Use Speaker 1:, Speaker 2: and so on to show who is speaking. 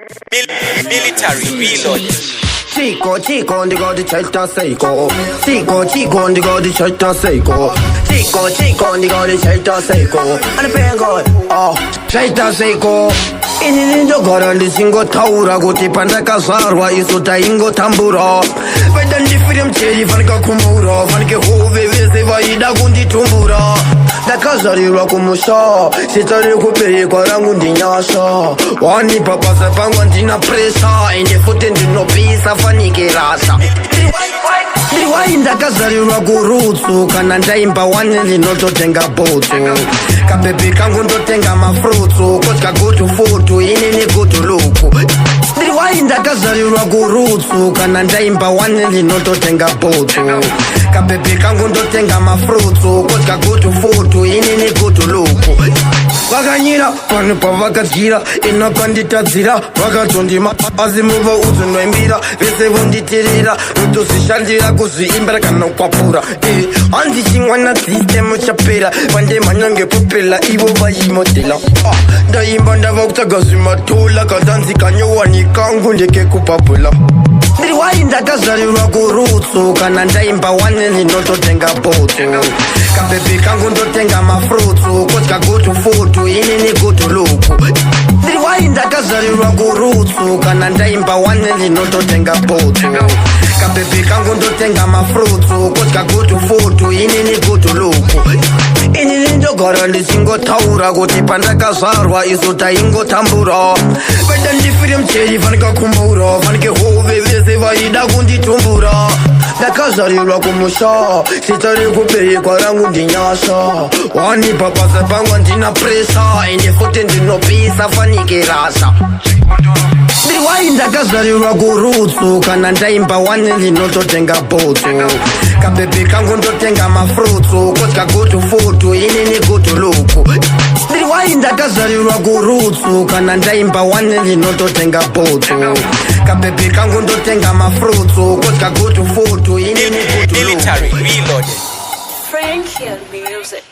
Speaker 1: Military reloaded.
Speaker 2: Chico, ndigo di certa seiko. Chico, ndigo di certa seiko. Chico, ndigo di certa seiko. Ane pengo, certa seiko. Ini ndogora ndisingotaura kuti pandakazvarwa isu taingotambura. Vaida ndifire mcheri fanika kumura, fanike hove vese vaida kunditumbura. Ndakazarirwa kumusha, sitari kuberekwa rangu ndinyasha. Wanipa basa pangu ndina presa, ende futi ndinopisa fanike rasa. Ndiriwai ndakazarirwa kurutsu, kana ndaimba wane ndinototenga bhutsu. Kabebi kangu ndotenga mafrutsu, kotya gutu futu, inini gutu luku. Ndiriwai ndakazarirwa kurutsu, kana ndaimba wane ndinototenga bhutsu. Kabebi kangu ndotenga mafrutsu, kotya gutu futu, inini gutu luku. Vakanyira vanhu pavakadyira, inokanditadzira vakatondima asi muva uzonoimbira vese vonditirira ndotozvishandira kuzviimbira kana kwapura handichinwana sistemu chapera vandemhanya ngepupela ivo vaimodhela ndaimba ndava kutaga zvimatola kadanzikanyohwani kangu ndekekupapula ndiriwai ndakazarirwa kurutsu kana ndaimba wane ndinototenga bhutsu kabebi kangu ndotenga mafrutsu kotya gutu futu inini gutu luku ndiriwai ndakazarirwa kurutsu kana ndaimba wane ndinototenga bhutsu kabebi kangu ndotenga mafrutsu kotya gutu futu inini gutu luku inini ndogara ndisingotaura kuti pandakazvarwa isu taingotambura vaida ndifire mcheri fanika kumura fanike hove vese vaida kunditumbura ndakazarirwa kumusha sitari kuberekwa rangu ndinyasha wanipa basa pangu ndina presa ende futi ndinopisa fanike rasa ndiriwai ndakazarirwa kurutsu kana ndaimba wane ndinototenga bhutsu kabebi kangu ndotenga mafrutsu kotya gutu futu inini gutu luku ndiriwai ndakazarirwa kurutsu kana ndaimba wane ndinototenga bhutsu kabebi kangu ndotenga mafrutsu kotya gutu futu inini gutu luku.
Speaker 1: Military reloaded.
Speaker 3: Frank Hill Music.